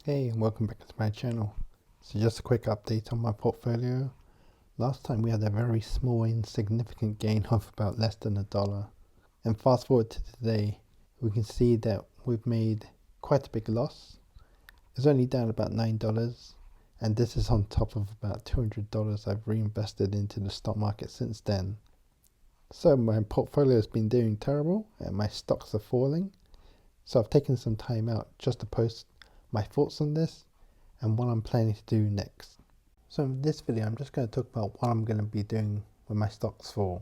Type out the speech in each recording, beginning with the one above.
Hey, and welcome back to my channel. So just a quick update on my portfolio. Last time we had a very small insignificant gain of about less than $1. And fast forward to today, we can see that we've made quite a big loss. It's only down about $9, and this is on top of about $200 I've reinvested into the stock market since then. So my portfolio has been doing terrible and my stocks are falling. So I've taken some time out just to post my thoughts on this and what I'm planning to do next. So in this video, I'm just going to talk about what I'm going to be doing when my stocks fall.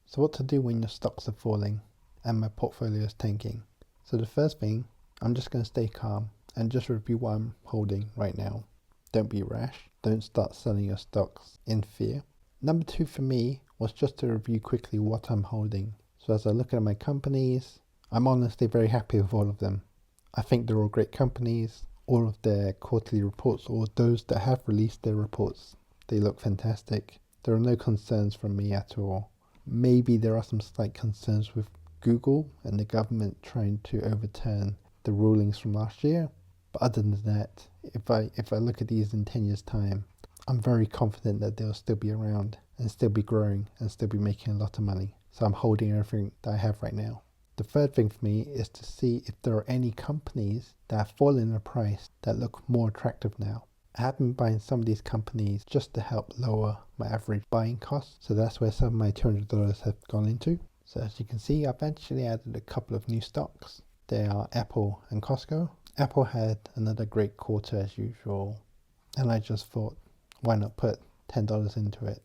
So what to do when your stocks are falling and my portfolio is tanking. So the first thing, I'm just going to stay calm and just review what I'm holding right now. Don't be rash. Don't start selling your stocks in fear. Number two for me was just to review quickly what I'm holding. So as I look at my companies, I'm honestly very happy with all of them. I think they're all great companies. All of their quarterly reports, or those that have released their reports, they look fantastic. There are no concerns from me at all. Maybe there are some slight concerns with Google and the government trying to overturn the rulings from last year. But other than that, if I look at these in 10 years' time, I'm very confident that they'll still be around and still be growing and still be making a lot of money. So I'm holding everything that I have right now. The third thing for me is to see if there are any companies that have fallen in price that look more attractive now. I have been buying some of these companies just to help lower my average buying cost. So that's where some of my $200 have gone into. So as you can see, I've actually added a couple of new stocks. They are Apple and Costco. Apple had another great quarter as usual. And I just thought, why not put $10 into it?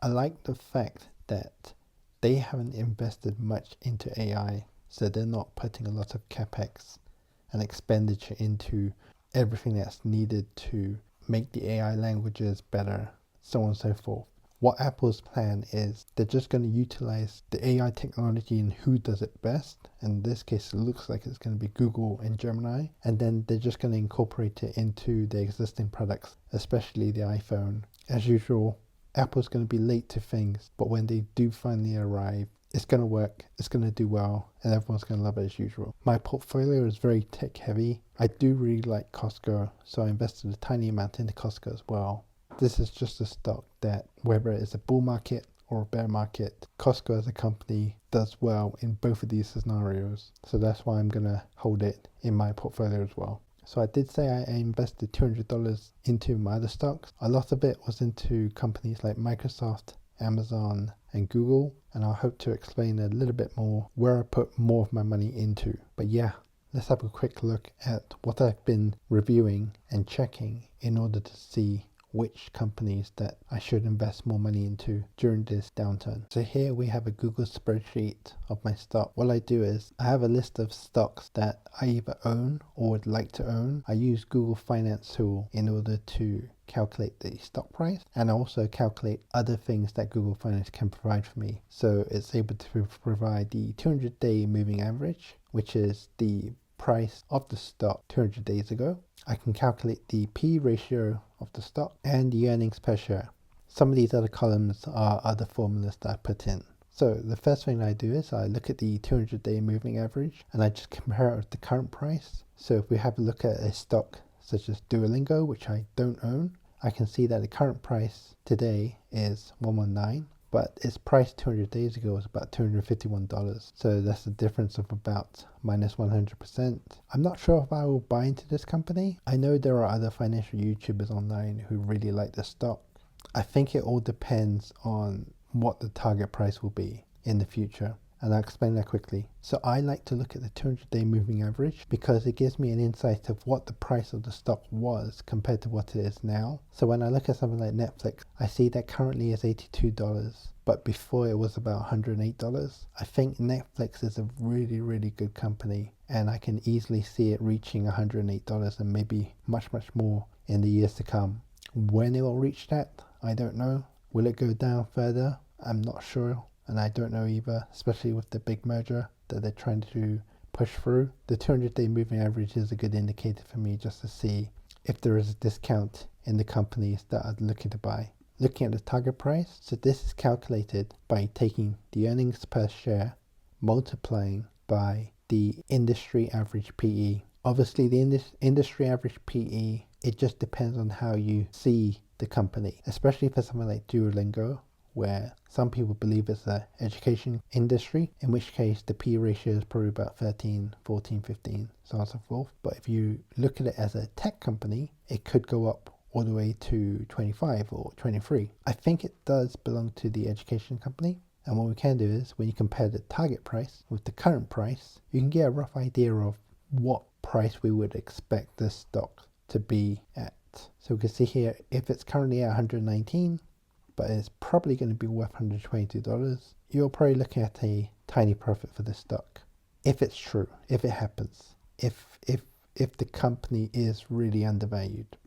I like the fact that they haven't invested much into AI, so they're not putting a lot of capex and expenditure into everything that's needed to make the AI languages better, so on and so forth. What Apple's plan is, they're just going to utilize the AI technology and who does it best. In this case, it looks like it's going to be Google and Gemini, and then they're just going to incorporate it into their existing products, especially the iPhone. As usual, Apple's going to be late to things, but when they do finally arrive, it's going to work, it's going to do well, and everyone's going to love it as usual. My portfolio is very tech heavy. I do really like Costco, so I invested a tiny amount into Costco as well. This is just a stock that, whether it is a bull market or a bear market, Costco as a company does well in both of these scenarios. So that's why I'm going to hold it in my portfolio as well. So I did say I invested $200 into my other stocks. A lot of it was into companies like Microsoft, Amazon, and Google. And I hope to explain a little bit more where I put more of my money into. But yeah, let's have a quick look at what I've been reviewing and checking in order to see which companies that I should invest more money into during this downturn. So here we have a Google spreadsheet of my stock. What I do is I have a list of stocks that I either own or would like to own. I use Google Finance Tool in order to calculate the stock price, and I also calculate other things that Google Finance can provide for me. So it's able to provide the 200-day moving average, which is the price of the stock 200 days ago. I can calculate the P ratio of the stock and the earnings per share. Some of these other columns are other formulas that I put in. So the first thing I do is I look at the 200-day moving average and I just compare it with the current price. So if we have a look at a stock such as Duolingo, which I don't own, I can see that the current price today is 119. But its price 200 days ago was about $251. So that's a difference of about minus 100%. I'm not sure if I will buy into this company. I know there are other financial YouTubers online who really like the stock. I think it all depends on what the target price will be in the future. And I'll explain that quickly. So I like to look at the 200-day moving average because it gives me an insight of what the price of the stock was compared to what it is now. So when I look at something like Netflix, I see that currently is $82, but before it was about $108. I think Netflix is a really, really good company, and I can easily see it reaching $108 and maybe much, much more in the years to come. When it will reach that, I don't know. Will it go down further? I'm not sure. And I don't know either, especially with the big merger that they're trying to push through. The 200-day moving average is a good indicator for me just to see if there is a discount in the companies that I'm looking to buy. Looking at the target price, so this is calculated by taking the earnings per share, multiplying by the industry average PE. Obviously, the industry average PE, it just depends on how you see the company, especially for something like Duolingo, where some people believe it's an education industry, in which case the P ratio is probably about 13, 14, 15, so on and so forth. But if you look at it as a tech company, it could go up all the way to 25 or 23. I think it does belong to the education company. And what we can do is, when you compare the target price with the current price, you can get a rough idea of what price we would expect this stock to be at. So we can see here, if it's currently at 119, but it's probably going to be worth $122, you're probably looking at a tiny profit for this stock. If it's true, if it happens, if the company is really undervalued.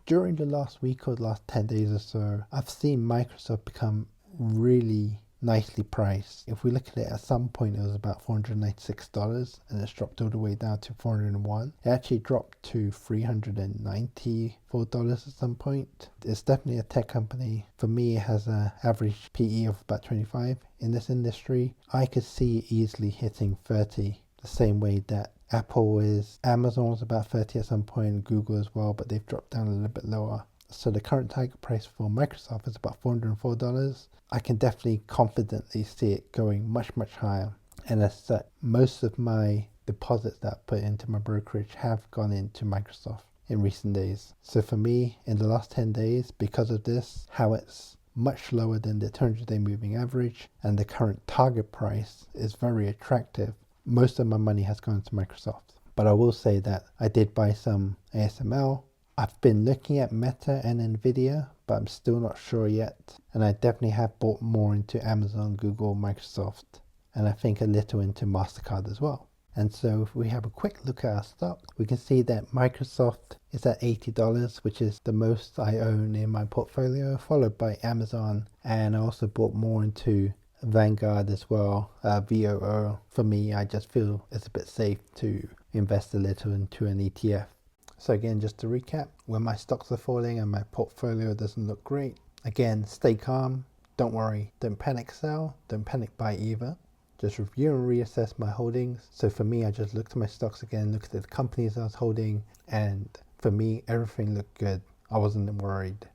During the last week or the last 10 days or so, I've seen Microsoft become really nicely priced. If we look at it, at some point it was about $496 and it's dropped all the way down to $401. It actually dropped to $394 at some point. It's definitely a tech company. For me, it has an average PE of about 25. In this industry, I could see easily hitting 30, the same way that Apple is. Amazon was about 30 at some point, Google as well, but they've dropped down a little bit lower. So the current target price for Microsoft is about $404. I can definitely confidently see it going much, much higher. And as such, most of my deposits that I put into my brokerage have gone into Microsoft in recent days. So for me, in the last 10 days, because of this, how it's much lower than the 200-day moving average and the current target price is very attractive, most of my money has gone to Microsoft. But I will say that I did buy some ASML. I've been looking at Meta and Nvidia, but I'm still not sure yet. And I definitely have bought more into Amazon, Google, Microsoft, and I think a little into MasterCard as well. And so if we have a quick look at our stock, we can see that Microsoft is at $80, which is the most I own in my portfolio, followed by Amazon. And I also bought more into Vanguard as well, VOO. For me, I just feel it's a bit safe to invest a little into an ETF. So again, just to recap, when my stocks are falling and my portfolio doesn't look great, again, stay calm, don't worry, don't panic sell, don't panic buy either. Just review and reassess my holdings. So for me, I just looked at my stocks again, looked at the companies I was holding, and for me, everything looked good. I wasn't worried.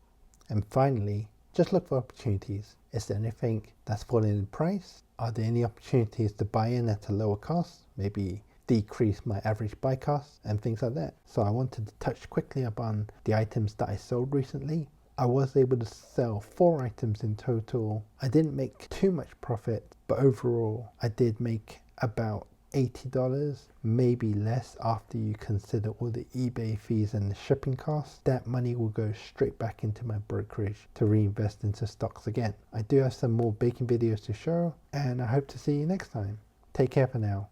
And finally, just look for opportunities. Is there anything that's falling in price? Are there any opportunities to buy in at a lower cost? Maybe decrease my average buy cost and things like that. So I wanted to touch quickly upon the items that I sold recently. I was able to sell 4 items in total. I didn't make too much profit, but overall I did make about $80, maybe less after you consider all the eBay fees and the shipping costs. That money will go straight back into my brokerage to reinvest into stocks again. I do have some more baking videos to show, and I hope to see you next time. Take care for now.